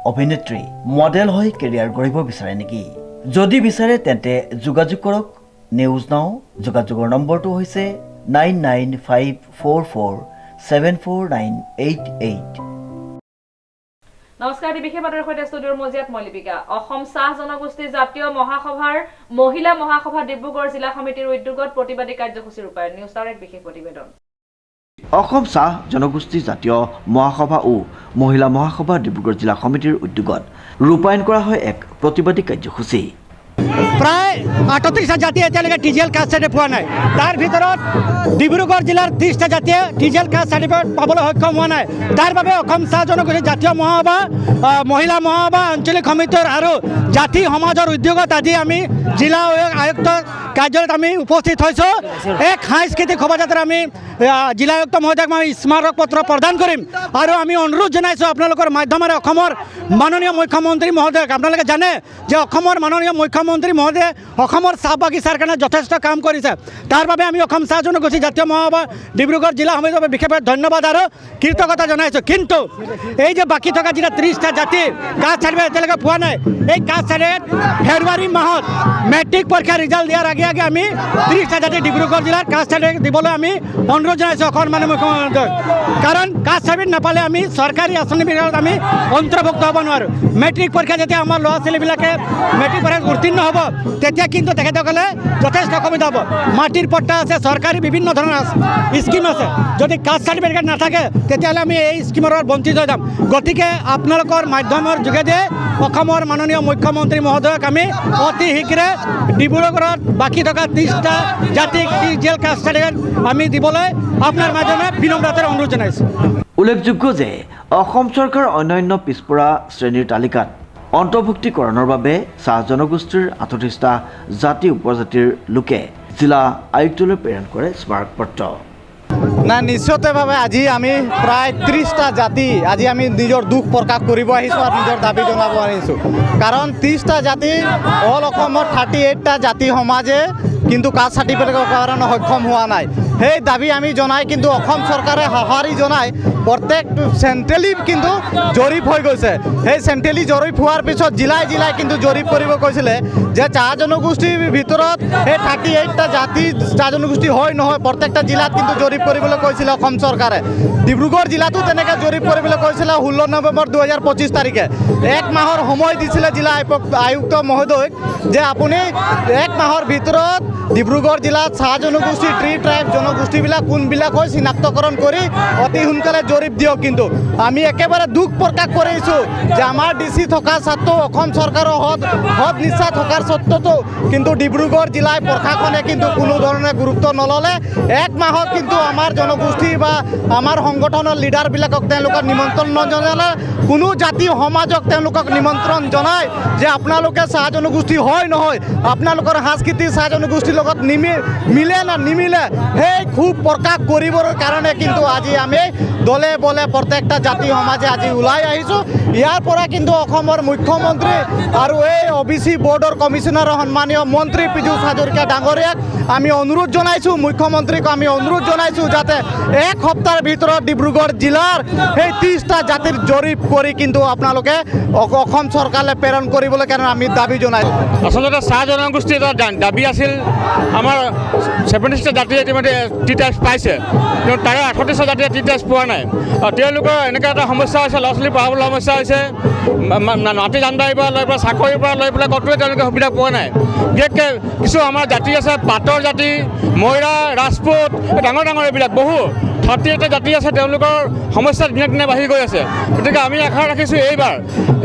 অভিনেত্ৰী মডেল হৈ কেৰিয়াৰ গঢ়িব বিচাৰে নেকি? যদি বিচাৰে তেন্তে যোগাযোগ কৰক নিউজ নাও। যোগাযোগৰ নম্বৰটো হৈছে 9954474988। নমস্কাৰ, বিশেষ বাতৰিৰ সৈতে ষ্টুডিঅ'ৰ মজিয়াত মই লিপিকা। অসম চাহ জনগোষ্ঠী জাতীয় মহাসভাৰ মহিলা মহাসভা ডিব্ৰুগড় জিলা সমিতিৰ উদ্যোগত প্ৰতিবাদী কাৰ্যসূচী ৰূপায়ণ। নিউজ টাৱাৰ এক বিশেষ প্ৰতিবেদন। অসম চাহ জনগোষ্ঠী জাতীয় মহাসভা ও মহিলা মহাসভা ডিব্ৰুগড় জিলা সমিতিৰ উদ্যোগত ৰূপায়ণ কৰা হয় এক প্ৰতিবাদী কাৰ্যসূচী। প্ৰায় ৩৮টা জাতি এতিয়ালৈকে টিজিএল কাষ্ট চাৰ্টিফিকেট পোৱা নাই। তাৰ ভিতৰত ডিব্ৰুগড় জিলাৰ 30টা জাতিয়ে টিজিএল কাষ্ট চাৰ্টিফিকেট পাবলৈ সক্ষম হোৱা নাই। তাৰ বাবে অসম চাহ জনগোষ্ঠী জাতীয় মহাসভা, মহিলা মহাসভা, আঞ্চলিক সমিতিৰ আৰু জাতি সমাজৰ উদ্যোগত আজি আমি জিলা আয়ুক্ত কাৰ্যালয়ত আমি উপস্থিত হৈছোঁ। এক সাংস্কৃতিক শোভাযাত্ৰা আমি জিলা আয়ুক্ত মহোদয়ক আমি স্মাৰক পত্ৰ প্ৰদান কৰিম আৰু আমি অনুৰোধ জনাইছোঁ আপোনালোকৰ মাধ্যমেৰে অসমৰ মাননীয় মুখ্যমন্ত্ৰী মহোদয়ক। আপোনালোকে জানে যে অসমৰ মাননীয় মুখ্যমন্ত্ৰী মহোদয়ে অসমৰ চাহ বাগিচাৰ কাৰণে যথেষ্ট কাম কৰিছে। তাৰ বাবে আমি অসম চাহ জনগোষ্ঠী জাতীয় মহাসভা ডিব্ৰুগড় জিলা সমিতিৰ বাবে বিশেষভাৱে ধন্যবাদ আৰু কৃতজ্ঞতা জনাইছোঁ। কিন্তু এই যে বাকী থকা যিটা 30টা জাতি কাষ্ট চাৰ্টিফিকেট এতিয়ালৈকে পোৱা নাই, এই কাষ্ট চাৰ্টিফিকেট ফেব্ৰুৱাৰী মাহত মেট্ৰিক পৰীক্ষাৰ ৰিজাল্ট দিয়াৰ আগে আগে আমি 30টা জাতি ডিব্ৰুগড় জিলাৰ কাষ্ট চাৰ্টিফিকেট দিবলৈ আমি অনুৰোধ জনাইছোঁ অসমৰ মাননীয় মুখ্যমন্ত্ৰীক। কাৰণ কাষ্ট চাৰ্টিফিকেট নাপালে আমি চৰকাৰী আঁচনিবিলাকত আমি অন্তৰ্ভুক্ত হ'ব নোৱাৰোঁ। মেট্ৰিক পৰীক্ষা যেতিয়া আমাৰ ল'ৰা ছোৱালীবিলাকে মেট্ৰিক পৰীক্ষাত উত্তীৰ্ণ হ'ব তেতিয়া কিন্তু তেখেতসকলে যথেষ্ট অসুবিধা হ'ব। মাটিৰ পট্টা আছে, চৰকাৰী বিভিন্ন ধৰণৰ স্কিম আছে। যদি কাষ্ট চাৰ্টিফিকেট নাথাকে তেতিয়াহ'লে আমি এই স্কিমৰ পৰা বঞ্চিত হৈ যাম। গতিকে আপোনালোকৰ মাধ্যমৰ যোগেদি অসমৰ মাননীয় মুখ্যমন্ত্ৰী মহোদয়ক আমি অতি শীঘ্ৰে ডিব্ৰুগড়ত বাকী থকা 30টা জাতিক টিজিএল কাষ্ট চাৰ্টিফিকেট আমি দিবলৈ আপোনাৰ মাধ্যমে বিনম্ৰতাৰে অনুৰোধ জনাইছোঁ। উল্লেখযোগ্য যে অসম চৰকাৰৰ অন্যান্য পিছপৰা শ্ৰেণীৰ তালিকাত অন্তৰ্ভুক্তিকৰণৰ বাবে চাহ জনগোষ্ঠীৰ 38টা জাতি উপজাতিৰ লোকে জিলা আয়ুক্তলৈ প্ৰেৰণ কৰে স্মাৰক পত্ৰ। না নিশ্চিতভাৱে আজি আমি প্ৰায় 30টা জাতি আজি আমি নিজৰ দুখ প্ৰকাশ কৰিব আহিছোঁ আৰু নিজৰ দাবী জনাব আহিছোঁ। কাৰণ 30টা জাতি অল অসমত 38টা জাতি সমাজে কিন্তু কাষ্ট চাৰ্টিফিকেটৰ কাৰণে সক্ষম হোৱা নাই। সেই দাবী আমি জনাই কিন্তু অসম চৰকাৰে সঁহাৰি জনাই প্ৰত্যেক চেণ্ট্ৰেলি কিন্তু জৰীপ হৈ গৈছে। সেই চেণ্ট্ৰেলি জৰীপ হোৱাৰ পিছত জিলাই জিলাই কিন্তু জৰীপ কৰিব কৈছিলে যে চাহ জনগোষ্ঠীৰ ভিতৰত সেই 38টা জাতি চাহ জনগোষ্ঠী হয় নহয় প্ৰত্যেকটা জিলাত কিন্তু জৰীপ কৰিবলৈ কৈছিলে অসম চৰকাৰে। ডিব্ৰুগড় জিলাতো তেনেকৈ জৰীপ কৰিবলৈ কৈছিলে 16 নৱেম্বৰ 2025 তাৰিখে। এক মাহৰ সময় দিছিলে জিলা আয়ুক্ত মহোদয়ক যে আপুনি এক মাহৰ ভিতৰত ডিব্ৰুগড় জিলাত চাহ জনগোষ্ঠী ট্ৰাইব জনগোষ্ঠীবিলাক কোনবিলাক হয় চিনাক্তকৰণ কৰি অতি সোনকালে জৰীপ দিয়ক। কিন্তু আমি একেবাৰে দুখ প্ৰকাশ কৰিছোঁ যে আমাৰ ডিচি থকা স্বত্বেও অসম চৰকাৰৰ সদ নিশ্চয় থকাৰ স্বত্বতো কিন্তু ডিব্ৰুগড় জিলাৰ প্ৰশাসনে কিন্তু কোনো ধৰণে গুৰুত্ব নল'লে। এক মাহত কিন্তু আমাৰ জনগোষ্ঠী বা আমাৰ সংগঠনৰ লিডাৰবিলাকক তেওঁলোকক নিমন্ত্ৰণ নজনালে, কোনো জাতি সমাজক তেওঁলোকক নিমন্ত্ৰণ জনায় যে আপোনালোকে চাহ জনগোষ্ঠী হয় নহয়, আপোনালোকৰ সাংস্কৃতিক চাহ জনগোষ্ঠীৰ লগত মিলে না নিমিলে সেই খুব প্ৰকাশ কৰিবৰ কাৰণে কিন্তু আজি আমি দলে বলে প্ৰত্যেকটা জাতি সমাজে আজি ওলাই আহিছোঁ। ইয়াৰ পৰা কিন্তু অসমৰ মুখ্যমন্ত্ৰী আৰু এই OBC বৰ্ডৰ কমিশ্যনাৰ সন্মানীয় মন্ত্ৰী পীযুষ হাজৰিকা ডাঙৰীয়াক আমি অনুৰোধ জনাইছোঁ, মুখ্যমন্ত্ৰীক আমি অনুৰোধ জনাইছোঁ যাতে এক সপ্তাহৰ ভিতৰত ডিব্ৰুগড় জিলাৰ সেই 30টা জাতিৰ জৰীপ কৰি কিন্তু আপোনালোকে অসম চৰকাৰলৈ প্ৰেৰণ কৰিবলৈ কাৰণে আমি দাবী জনাইছোঁ। আচলতে চাহ জনগোষ্ঠীৰ এটা দাবী আছিল আমাৰ 70টা জাতিয়ে ইতিমধ্যে টি টাইপছ পাইছে, কিন্তু তাৰে 38টা জাতিয়ে টি টাইপছ পোৱা নাই। তেওঁলোকৰ এনেকৈ এটা সমস্যা হৈছে, ল'ৰা ছোৱালী পঢ়াবলৈ সমস্যা হৈছে, মাটি জানবাৰীৰ পৰা লৈ পেলাই চাকৰিৰ পৰা লৈ পেলাই ক'তোৱে তেওঁলোকে সুবিধা পোৱা নাই। বিশেষকৈ কিছু আমাৰ জাতি আছে, পাটৰ জাতি, মৈৰা, ৰাজপুত, ডাঙৰ ডাঙৰ এইবিলাক বহু 38টা জাতি আছে, তেওঁলোকৰ সমস্যা দিনে দিনে বাঢ়ি গৈ আছে। গতিকে আমি আশা ৰাখিছোঁ এইবাৰ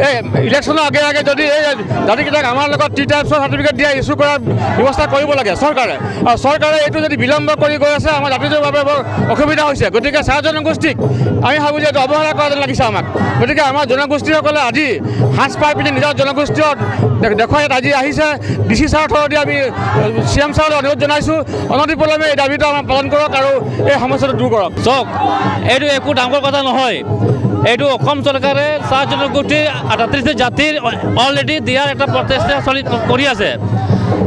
এই ইলেকশ্যনৰ আগে আগে যদি এই জাতিকেইটাক আমাৰ লগত টি টাইপছৰ চাৰ্টিফিকেট দিয়া ইছ্যু কৰাৰ ব্যৱস্থা কৰিব লাগে চৰকাৰে। আৰু চৰকাৰে এইটো যদি বিলম্ব কৰি গৈ আছে আমাৰ জাতিটোৰ বাবে বৰ অসুবিধা হৈছে। গতিকে চাহ জনগোষ্ঠীক আমি ভাবোঁ যে এইটো অৱহেলা কৰা যেন লাগিছে আমাক। গতিকে আমাৰ জনগোষ্ঠীসকলে আজি সাজ পাই পিনি নিজৰ জনগোষ্ঠীক দেখুৱাই আজি আহিছে। DC ছাৰৰ থ্ৰুদি আমি CM ছাৰলৈ অনুৰোধ জনাইছোঁ, অনতিপলমে এই দাবীটো আমাৰ পালন কৰক আৰু এই সমস্যাটো দূৰ কৰক। চাওক, এইটো একো ডাঙৰ কথা নহয়। এইটো অসম চৰকাৰে চাহ জনগোষ্ঠীৰ 38টা জাতিৰ অলৰেডি দিয়াৰ এটা প্ৰচেষ্টা কৰি আছে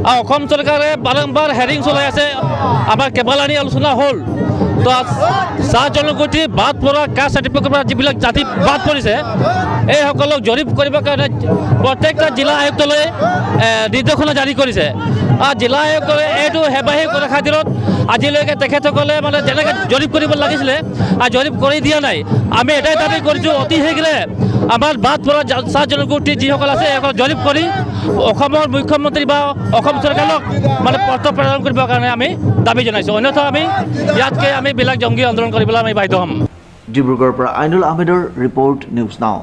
আৰু অসম চৰকাৰে বাৰম্বাৰ হেৰিং চলাই আছে। আমাৰ কেইবালানি আলোচনা হ'ল। তো চাহ জনগোষ্ঠী বাদ পৰা কাষ্ট চাৰ্টিফিকেটৰ পৰা যিবিলাক জাতি বাদ পৰিছে এইসকলক জৰীপ কৰিবৰ কাৰণে প্ৰত্যেকটা জিলা আয়ুক্তলৈ নিৰ্দেশনা জাৰি কৰিছে। জিলা আয়ুক্তই এইটো হেবাহি কৰা খাতিৰত আজিলৈকে তেখেতসকলে মানে যেনেকৈ জৰীপ কৰিব লাগিছিলে জৰীপ কৰি দিয়া নাই। আমি এটাই দাবী কৰিছোঁ, অতি শীঘ্ৰে আমাৰ বাদ পৰা চাহ জনগোষ্ঠী যিসকল আছে সেইসকল জৰীপ কৰি অসমৰ মুখ্যমন্ত্ৰী বা অসম চৰকাৰক মানে পত্ৰ প্ৰেৰণ কৰিবৰ কাৰণে আমি দাবী জনাইছোঁ। অন্যথা আমি ইয়াতকৈ আমি বেলেগ জংগী আন্দোলন কৰিবলৈ আমি বাধ্য হ'ম। ডিব্ৰুগড়ৰ পৰা আইনুল আহমেদৰ ৰিপৰ্ট, নিউজ নাও।